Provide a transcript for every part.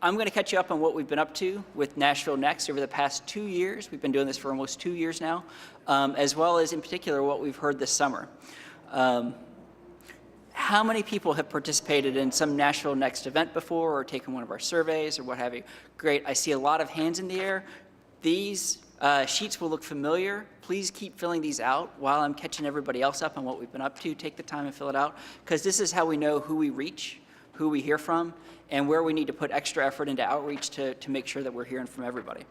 I'm going to catch you up on what we've been up to with Nashville Next over the past 2 years. We've been doing this for almost 2 years now, as well as in particular what we've heard this summer. How many people have participated in some Nashville Next event before or taken one of our surveys or what have you? Great, I see a lot of hands in the air. These sheets will look familiar. Please keep filling these out while I'm catching everybody else up on what we've been up to. Take the time and fill it out, because this is how we know who we reach, who we hear from, and where we need to put extra effort into outreach to make sure that we're hearing from everybody.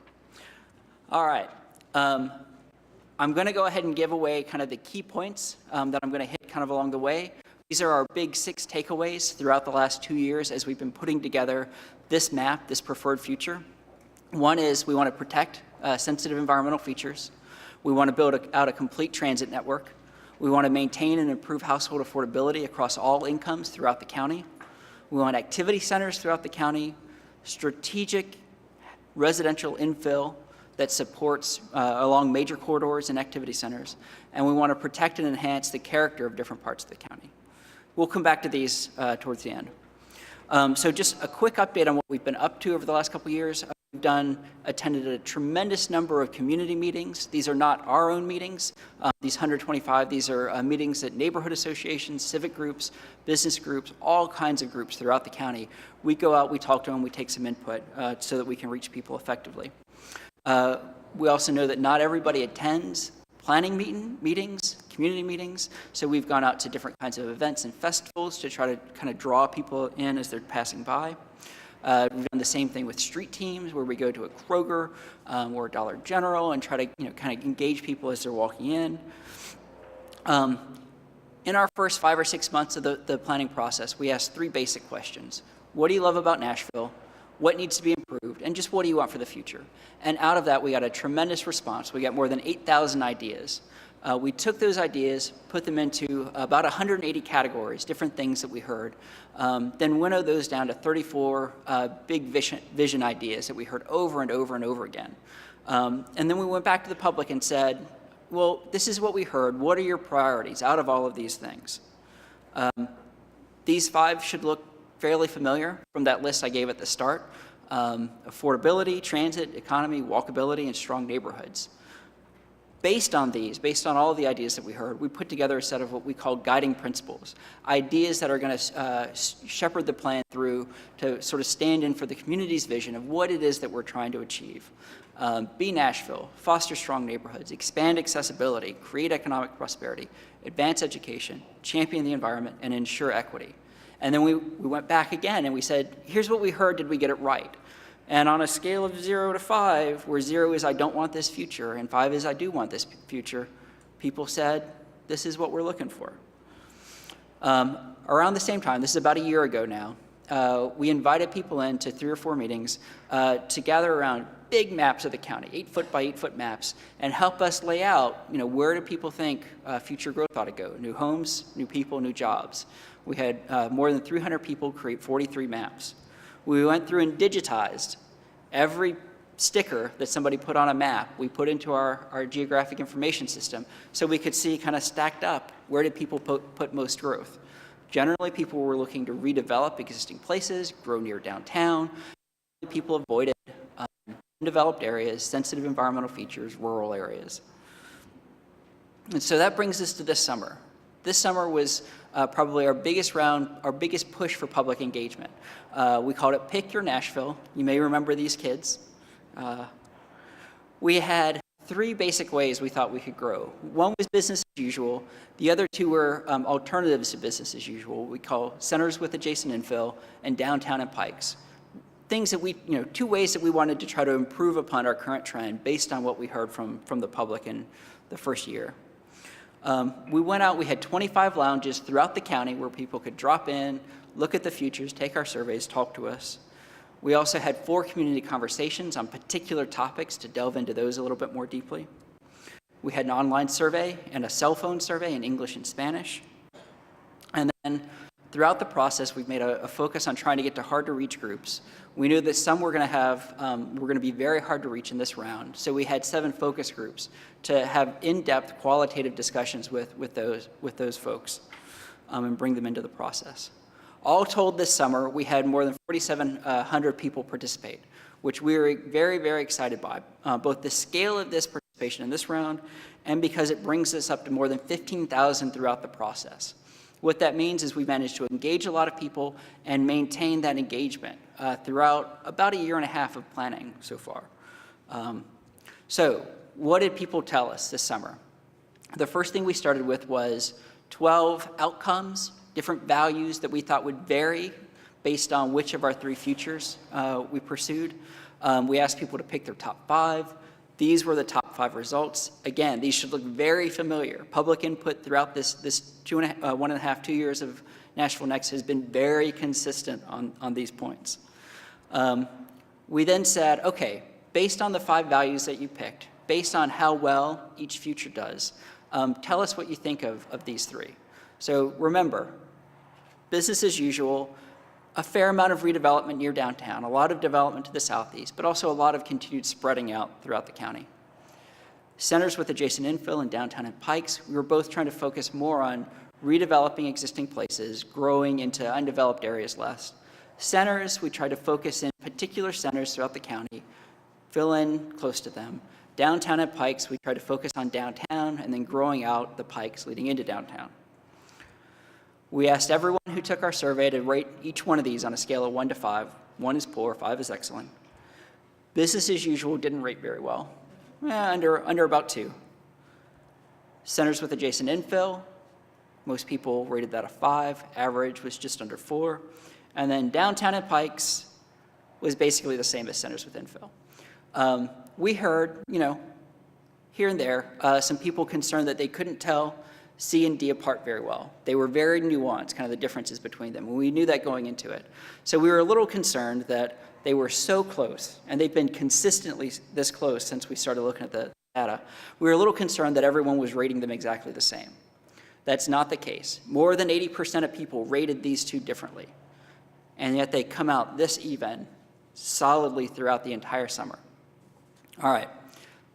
All right. I'm going to go ahead and give away kind of the key points that I'm going to hit kind of along the way. These are our big 6 takeaways throughout the last 2 years as we've been putting together this map, this preferred future. One is we want to protect sensitive environmental features. We want to build out a complete transit network. We want to maintain and improve household affordability across all incomes throughout the county. We want activity centers throughout the county, strategic residential infill that supports along major corridors and activity centers, and we want to protect and enhance the character of different parts of the county. We'll come back to these towards the end. So just a quick update on what we've been up to over the last couple of years. We've attended a tremendous number of community meetings. These are not our own meetings. These 125, these are meetings at neighborhood associations, civic groups, business groups, all kinds of groups throughout the county. We go out, we talk to them, we take some input so that we can reach people effectively. We also know that not everybody attends planning meetings, community meetings, so we've gone out to different kinds of events and festivals to try to kind of draw people in as they're passing by. We've done the same thing with street teams, where we go to a Kroger or a Dollar General and try to kind of engage people as they're walking in. In our first 5 or 6 months of the planning process, we asked 3 basic questions. What do you love about Nashville? What needs to be improved? And just what do you want for the future? And out of that, we got a tremendous response. We got more than 8,000 ideas. We took those ideas, put them into about 180 categories, different things that we heard, then winnowed those down to 34 big vision ideas that we heard over and over and over again. And then we went back to the public and said, well, this is what we heard. What are your priorities out of all of these things? These 5 should look fairly familiar from that list I gave at the start. Affordability, transit, economy, walkability, and strong neighborhoods. Based on all of the ideas that we heard, we put together a set of what we call guiding principles, ideas that are going to shepherd the plan through to sort of stand in for the community's vision of what it is that we're trying to achieve. Be Nashville, foster strong neighborhoods, expand accessibility, create economic prosperity, advance education, champion the environment, and ensure equity. And then we went back again and we said, here's what we heard, did we get it right? And on a scale of 0 to 5, where 0 is I don't want this future and 5 is I do want this future, people said, this is what we're looking for. Around the same time, this is about a year ago now, we invited people in to 3 or 4 meetings to gather around big maps of the county, 8-foot by 8-foot maps, and help us lay out, where do people think future growth ought to go? New homes, new people, new jobs. We had more than 300 people create 43 maps. We went through and digitized every sticker that somebody put on a map. We put into our geographic information system so we could see kind of stacked up where did people put most growth. Generally, people were looking to redevelop existing places, grow near downtown. People avoided undeveloped areas, sensitive environmental features, rural areas. And so that brings us to this summer. This summer was probably our biggest push for public engagement. We called it Pick Your Nashville. You may remember these kids. We had 3 basic ways we thought we could grow. One was business as usual. The other 2 were alternatives to business as usual. We call centers with adjacent infill and downtown and Pikes. Things that 2 ways that we wanted to try to improve upon our current trend based on what we heard from the public in the first year. We went out, we had 25 lounges throughout the county where people could drop in, look at the futures, take our surveys, talk to us. We also had 4 community conversations on particular topics to delve into those a little bit more deeply. We had an online survey and a cell phone survey in English and Spanish. And then throughout the process, we've made a focus on trying to get to hard to reach groups. We knew that some were going to be very hard to reach in this round. So we had 7 focus groups to have in-depth qualitative discussions with those folks and bring them into the process. All told this summer, we had more than 4,700 people participate, which we were very, very excited by, both the scale of this participation in this round and because it brings us up to more than 15,000 throughout the process. What that means is we managed to engage a lot of people and maintain that engagement throughout about a year and a half of planning so far. So what did people tell us this summer? The first thing we started with was 12 outcomes, different values that we thought would vary based on which of our 3 futures we pursued. We asked people to pick their top 5. These were the top 5 results. Again, these should look very familiar. Public input throughout this 2 years of Nashville Next has been very consistent on these points. We then said, okay, based on the 5 values that you picked, based on how well each future does, tell us what you think of these 3. So remember, business as usual, a fair amount of redevelopment near downtown, a lot of development to the southeast, but also a lot of continued spreading out throughout the county. Centers with adjacent infill in downtown and Pikes, we were both trying to focus more on redeveloping existing places, growing into undeveloped areas less. Centers, we tried to focus in particular centers throughout the county, fill in close to them. Downtown and Pikes, we tried to focus on downtown and then growing out the Pikes leading into downtown. We asked everyone who took our survey to rate each one of these on a scale of 1 to 5. 1 is poor, 5 is excellent. Business as usual didn't rate very well, under about 2. Centers with adjacent infill, most people rated that a 5. Average was just under 4. And then downtown and Pikes was basically the same as centers with infill. We heard, here and there, some people concerned that they couldn't tell C and D apart very well. They were very nuanced, kind of the differences between them, and we knew that going into it. So we were a little concerned that they were so close, and they've been consistently this close since we started looking at the data. We were a little concerned that everyone was rating them exactly the same. That's not the case. More than 80% of people rated these 2 differently, and yet they come out this even solidly throughout the entire summer. All right,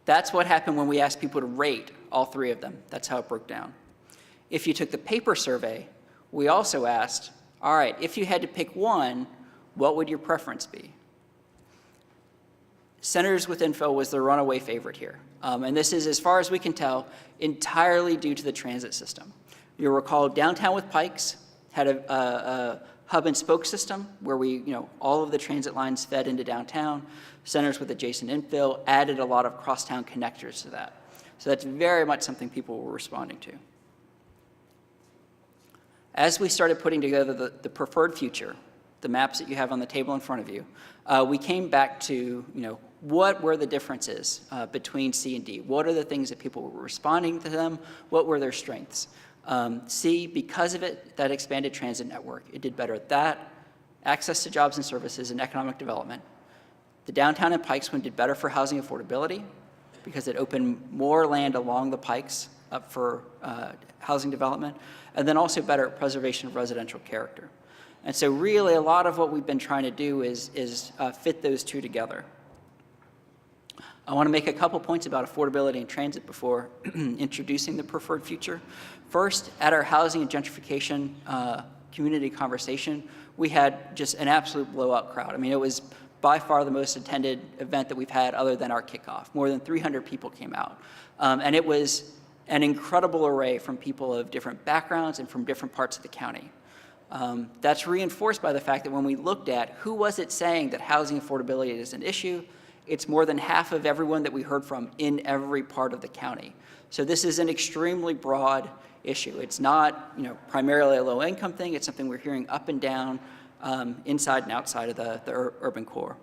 that's what happened when we asked people to rate all 3 of them. That's how it broke down. If you took the paper survey, we also asked, all right, if you had to pick one, what would your preference be? Centers with infill was the runaway favorite here. And this is, as far as we can tell, entirely due to the transit system. You'll recall downtown with Pikes had a hub and spoke system where all of the transit lines fed into downtown. Centers with adjacent infill added a lot of crosstown connectors to that. So that's very much something people were responding to. As we started putting together the preferred future, the maps that you have on the table in front of you, we came back to, what were the differences between C and D? What are the things that people were responding to them? What were their strengths? C, because of that expanded transit network, it did better at that, access to jobs and services and economic development. The downtown and Pikes one did better for housing affordability because it opened more land along the Pikes up for housing development, and then also better at preservation of residential character. And so really a lot of what we've been trying to do is fit those 2 together. I want to make a couple points about affordability and transit before introducing the preferred future. First, at our housing and gentrification community conversation, we had just an absolute blowout crowd. I mean, it was by far the most attended event that we've had other than our kickoff. More than 300 people came out. And it was an incredible array from people of different backgrounds and from different parts of the county. That's reinforced by the fact that when we looked at who was it saying that housing affordability is an issue, it's more than half of everyone that we heard from in every part of the county. So this is an extremely broad issue. It's not primarily a low-income thing. It's something we're hearing up and down, inside and outside of the urban core.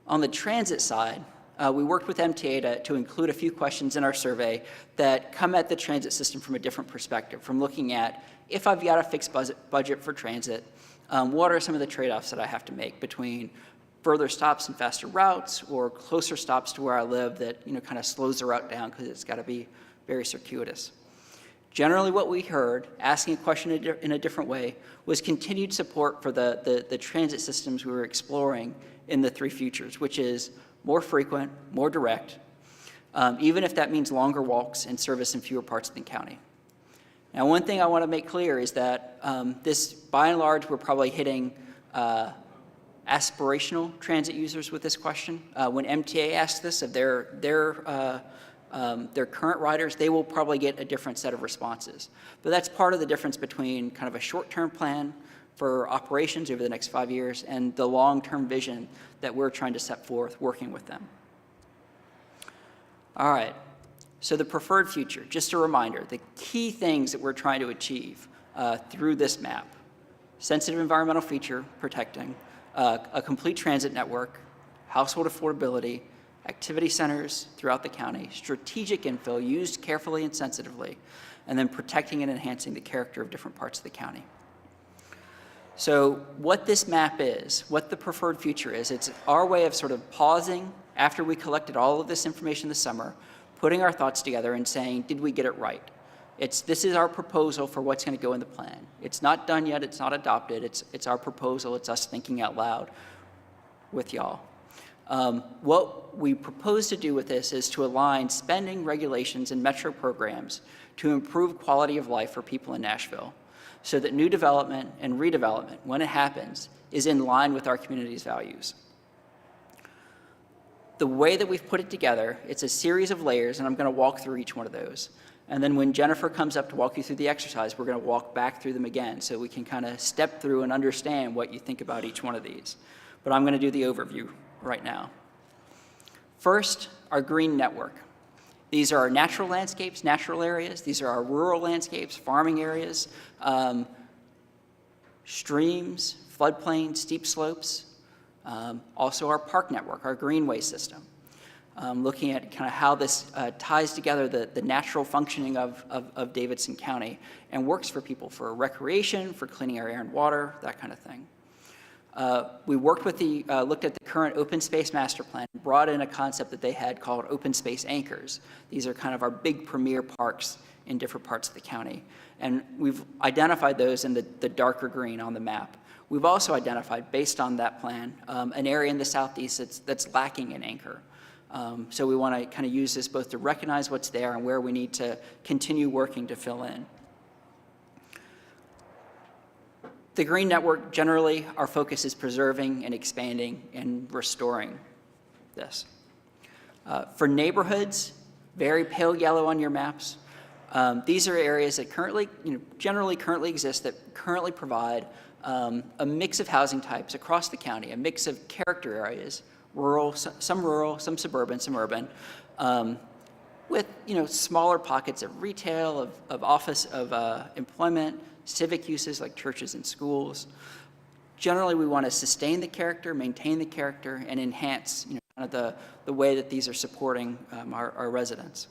On the transit side, we worked with MTA to include a few questions in our survey that come at the transit system from a different perspective, from looking at, if I've got a fixed budget for transit, what are some of the trade-offs that I have to make between further stops and faster routes or closer stops to where I live that kind of slows the route down because it's got to be very circuitous. Generally what we heard, asking a question in a different way, was continued support for the transit systems we were exploring in the 3 futures, which is more frequent, more direct, even if that means longer walks and service in fewer parts of the county. Now, one thing I want to make clear is that this, by and large, we're probably hitting aspirational transit users with this question. When MTA asks this of their current riders, they will probably get a different set of responses. But that's part of the difference between kind of a short-term plan for operations over the next 5 years and the long-term vision that we're trying to set forth working with them. All right, so the preferred future, just a reminder, the key things that we're trying to achieve through this map: sensitive environmental feature protecting, a complete transit network, household affordability, activity centers throughout the county, strategic infill used carefully and sensitively, and then protecting and enhancing the character of different parts of the county. So what this map is, what the preferred future is, it's our way of sort of pausing after we collected all of this information this summer, putting our thoughts together and saying, did we get it right? This is our proposal for what's going to go in the plan. It's not done yet, it's not adopted, it's our proposal, it's us thinking out loud with y'all. What we propose to do with this is to align spending, regulations, and metro programs to improve quality of life for people in Nashville, so that new development and redevelopment, when it happens, is in line with our community's values. The way that we've put it together, it's a series of layers, and I'm going to walk through each one of those. And then when Jennifer comes up to walk you through the exercise, we're going to walk back through them again so we can kind of step through and understand what you think about each one of these. But I'm going to do the overview right now. First, our green network. These are our natural landscapes, natural areas. These are our rural landscapes, farming areas, streams, floodplains, steep slopes. Also our park network, our greenway system. Looking at kind of how this ties together the natural functioning of Davidson County and works for people for recreation, for cleaning our air and water, that kind of thing. We worked with looked at the current open space master plan, brought in a concept that they had called open space anchors. These are kind of our big premier parks in different parts of the county. And we've identified those in the darker green on the map. We've also identified, based on that plan, an area in the southeast that's lacking an anchor. So we want to kind of use this both to recognize what's there and where we need to continue working to fill in. The green network, generally, our focus is preserving and expanding and restoring this. For neighborhoods, very pale yellow on your maps, these are areas that generally currently exist, that currently provide a mix of housing types across the county, a mix of character areas, rural, some suburban, some urban, with smaller pockets of retail, of office, of employment, civic uses like churches and schools. Generally, we want to sustain the character, maintain the character, and enhance kind of the way that these are supporting our residents.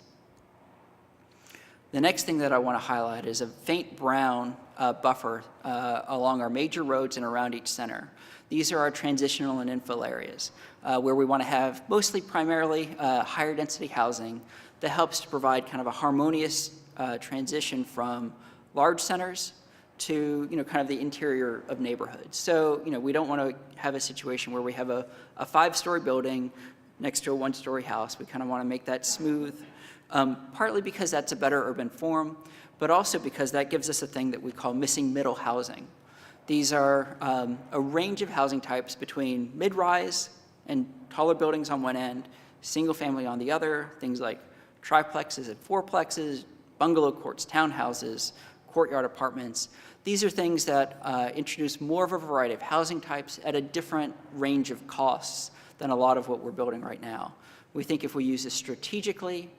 The next thing that I want to highlight is a faint brown buffer along our major roads and around each center. These are our transitional and infill areas where we want to have primarily higher density housing that helps to provide kind of a harmonious transition from large centers to kind of the interior of neighborhoods. So we don't want to have a situation where we have a 5-story building next to a 1-story house. We kind of want to make that smooth, partly because that's a better urban form, but also because that gives us a thing that we call missing middle housing. These are a range of housing types between mid-rise and taller buildings on one end, single family on the other, things like triplexes and fourplexes, bungalow courts, townhouses, courtyard apartments. These are things that introduce more of a variety of housing types at a different range of costs than a lot of what we're building right now. We think if we use this strategically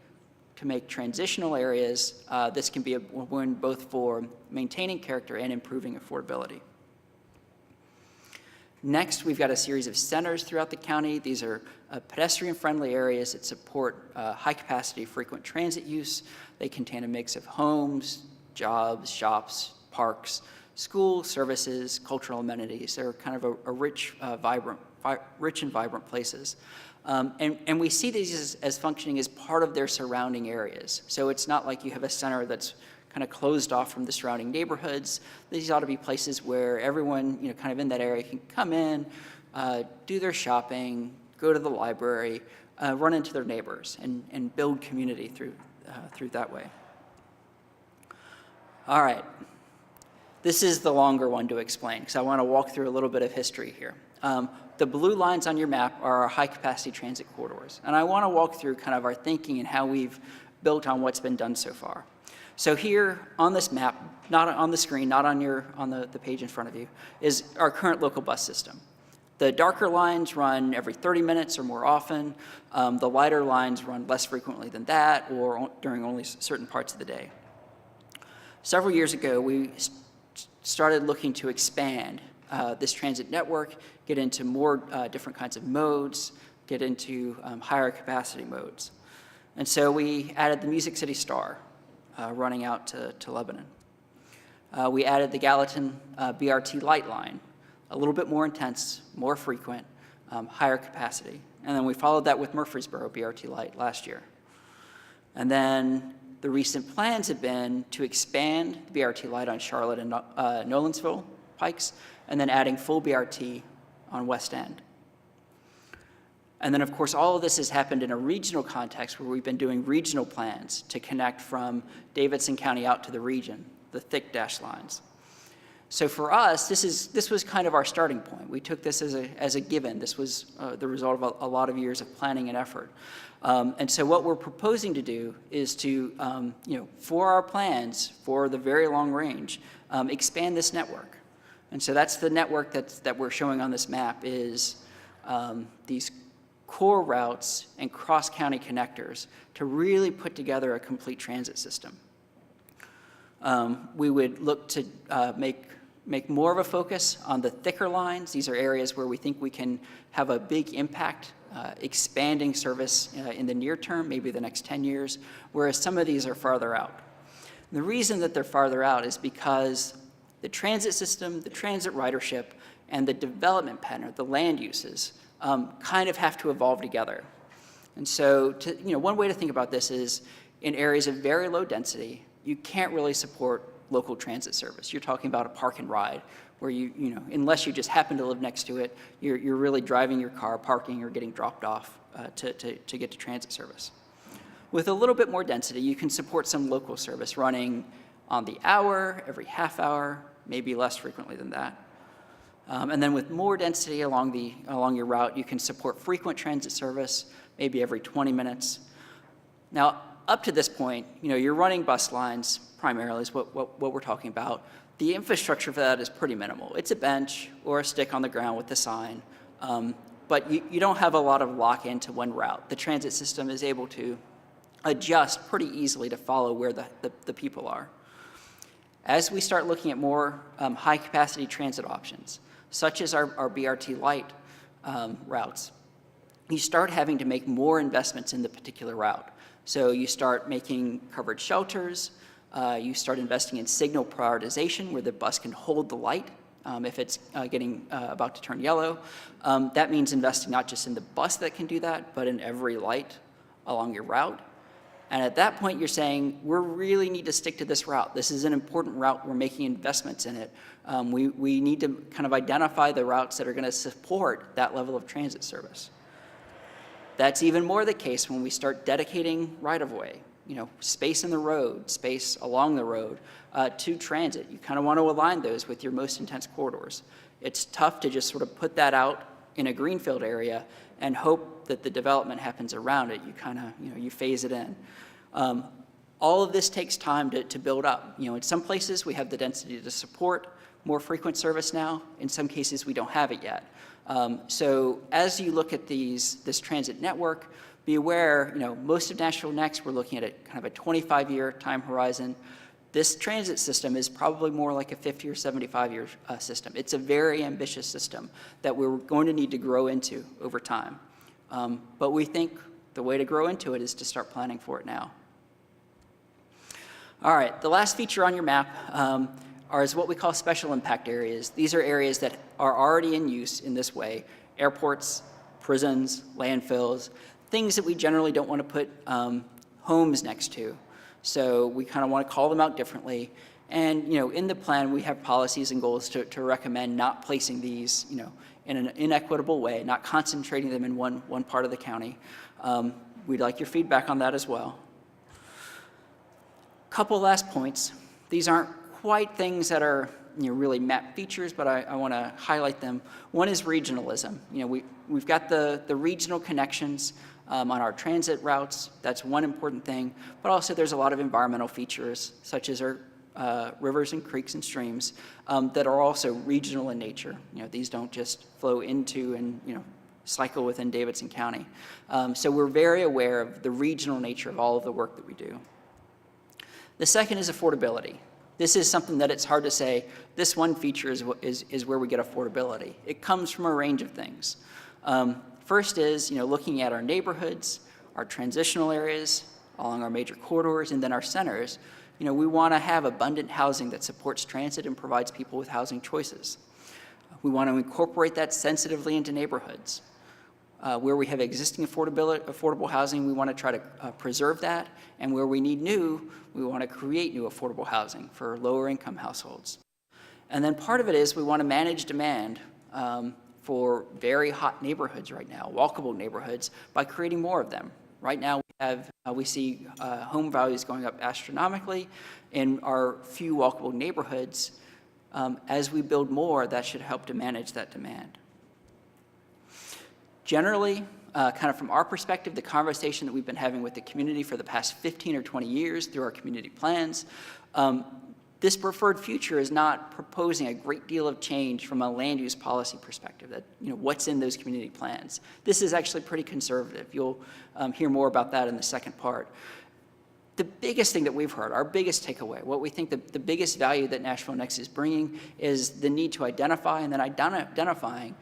to make transitional areas, this can be a win both for maintaining character and improving affordability. Next, we've got a series of centers throughout the county. These are pedestrian-friendly areas that support high-capacity, frequent transit use. They contain a mix of homes, jobs, shops, parks, schools, services, cultural amenities. They're kind of a rich and vibrant places. And we see these as functioning as part of their surrounding areas. So it's not like you have a center that's kind of closed off from the surrounding neighborhoods. These ought to be places where everyone, kind of in that area can come in, do their shopping, go to the library, run into their neighbors, and build community through that way. All right. This is the longer one to explain because I want to walk through a little bit of history here. The blue lines on your map are our high-capacity transit corridors, and I want to walk through kind of our thinking and how we've built on what's been done so far. So here on this map, not on the screen, not on the page in front of you, is our current local bus system. The darker lines run every 30 minutes or more often. The lighter lines run less frequently than that or during only certain parts of the day. Several years ago, we started looking to expand this transit network, get into more different kinds of modes, get into higher capacity modes. And so we added the Music City Star running out to Lebanon. We added the Gallatin BRT Light Line, a little bit more intense, more frequent, higher capacity. And then we followed that with Murfreesboro BRT Light last year. And then the recent plans have been to expand the BRT Light on Charlotte and Nolensville Pikes, and then adding full BRT on West End. And then, of course, all of this has happened in a regional context where we've been doing regional plans to connect from Davidson County out to the region, the thick dashed lines. So for us, this was kind of our starting point. We took this as a given. This was the result of a lot of years of planning and effort. And so what we're proposing to do is to, for our plans for the very long range, expand this network. And so that's the network that we're showing on this map is these core routes and cross-county connectors to really put together a complete transit system. We would look to make more of a focus on the thicker lines. These are areas where we think we can have a big impact, expanding service in the near term, maybe the next 10 years, whereas some of these are farther out. And the reason that they're farther out is because the transit system, the transit ridership, and the development pattern, the land uses, kind of have to evolve together. And so one way to think about this is in areas of very low density, you can't really support local transit service. You're talking about a park and ride where unless you just happen to live next to it, you're really driving your car, parking, or getting dropped off to get to transit service. With a little bit more density, you can support some local service running on the hour, every half hour, maybe less frequently than that. And then with more density along your route, you can support frequent transit service, maybe every 20 minutes. Now, up to this point, you're running bus lines primarily is what we're talking about. The infrastructure for that is pretty minimal. It's a bench or a stick on the ground with the sign, but you don't have a lot of lock-in to one route. The transit system is able to adjust pretty easily to follow where the people are. As we start looking at more high-capacity transit options, such as our BRT Light routes, you start having to make more investments in the particular route. So you start making covered shelters, you start investing in signal prioritization where the bus can hold the light if it's getting about to turn yellow. That means investing not just in the bus that can do that, but in every light along your route. And at that point, you're saying, we really need to stick to this route. This is an important route. We're making investments in it. We need to kind of identify the routes that are going to support that level of transit service. That's even more the case when we start dedicating right-of-way, space in the road, space along the road to transit. You kind of want to align those with your most intense corridors. It's tough to just sort of put that out in a greenfield area and hope that the development happens around it. You kind of, you phase it in. All of this takes time to build up. In some places we have the density to support more frequent service now. In some cases we don't have it yet. So as you look at this transit network, be aware, most of NashvilleNext, we're looking at a kind of a 25-year time horizon. This transit system is probably more like a 50 or 75-year system. It's a very ambitious system that we're going to need to grow into over time. But we think the way to grow into it is to start planning for it now. All right, the last feature on your map is what we call special impact areas. These are areas that are already in use in this way: airports, prisons, landfills, things that we generally don't want to put homes next to. So we kind of want to call them out differently. And in the plan, we have policies and goals to recommend not placing these in an inequitable way, not concentrating them in one part of the county. We'd like your feedback on that as well. Couple last points. These aren't quite things that are really map features, but I want to highlight them. One is regionalism. We've got the regional connections on our transit routes. That's one important thing. But also there's a lot of environmental features, such as our rivers and creeks and streams that are also regional in nature. These don't just flow into and cycle within Davidson County. So we're very aware of the regional nature of all of the work that we do. The second is affordability. This is something that it's hard to say, this one feature is where we get affordability. It comes from a range of things. First is looking at our neighborhoods, our transitional areas along our major corridors, and then our centers. We want to have abundant housing that supports transit and provides people with housing choices. We want to incorporate that sensitively into neighborhoods. Where we have existing affordable housing, we want to try to preserve that, and where we need new, we want to create new affordable housing for lower income households. And then part of it is we want to manage demand for very hot neighborhoods right now, walkable neighborhoods, by creating more of them. Right now we see home values going up astronomically in our few walkable neighborhoods. As we build more, that should help to manage that demand. Generally, kind of from our perspective, the conversation that we've been having with the community for the past 15 or 20 years through our community plans, this preferred future is not proposing a great deal of change from a land use policy perspective, that what's in those community plans. This is actually pretty conservative. You'll hear more about that in the second part. The biggest thing that we've heard, our biggest takeaway, what we think the biggest value that NashvilleNext is bringing is the need to identify and then identifying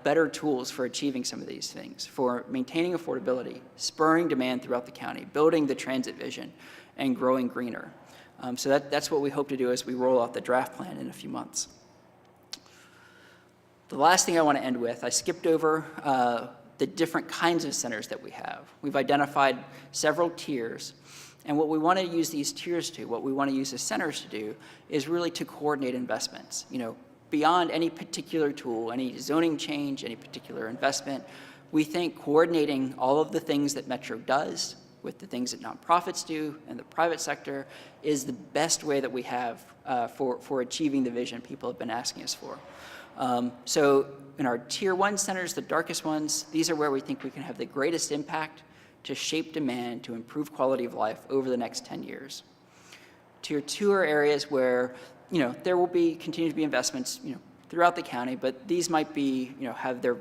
better tools for achieving some of these things, for maintaining affordability, spurring demand throughout the county, building the transit vision, and growing greener. So that's what we hope to do as we roll out the draft plan in a few months. The last thing I want to end with, I skipped over the different kinds of centers that we have. We've identified several tiers. And what we want to use these tiers to, what we want to use the centers to do, is really to coordinate investments. Beyond any particular tool, any zoning change, any particular investment, we think coordinating all of the things that Metro does with the things that nonprofits do and the private sector is the best way that we have for achieving the vision people have been asking us for. So in our tier 1 centers, the darkest ones, these are where we think we can have the greatest impact to shape demand to improve quality of life over the next 10 years. Tier 2 are areas where there will continue to be investments throughout the county, but these might be have their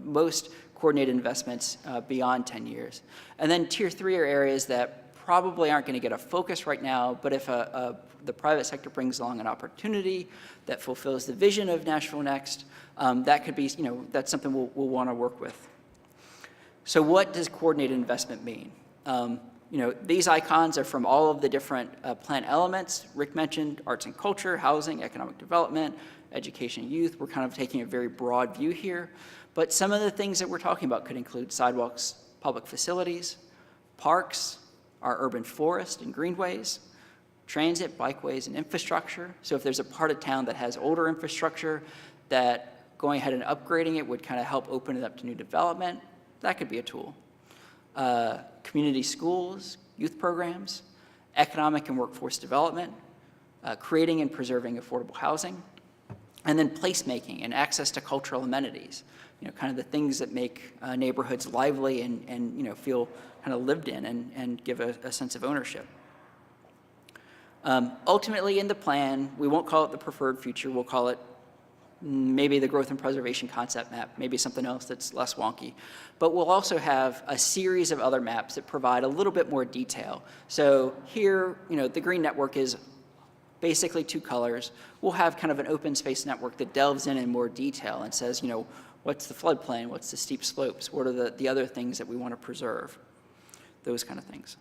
most coordinated investments beyond 10 years. And then tier 3 are areas that probably aren't going to get a focus right now, but if the private sector brings along an opportunity that fulfills the vision of NashvilleNext, that could be that's something we'll want to work with. So what does coordinated investment mean? These icons are from all of the different plan elements. Rick mentioned arts and culture, housing, economic development, education and youth. We're kind of taking a very broad view here. But some of the things that we're talking about could include sidewalks, public facilities, parks, our urban forest and greenways, transit, bikeways, and infrastructure. So if there's a part of town that has older infrastructure, that going ahead and upgrading it would kind of help open it up to new development, that could be a tool. Community schools, youth programs, economic and workforce development, creating and preserving affordable housing, and then placemaking and access to cultural amenities, kind of the things that make neighborhoods lively and feel kind of lived in and give a sense of ownership. Ultimately in the plan, we won't call it the preferred future, we'll call it maybe the growth and preservation concept map, maybe something else that's less wonky. But we'll also have a series of other maps that provide a little bit more detail. So here, the green network is basically 2 colors. We'll have kind of an open space network that delves in more detail and says, what's the floodplain, what's the steep slopes, what are the other things that we want to preserve, those kind of things.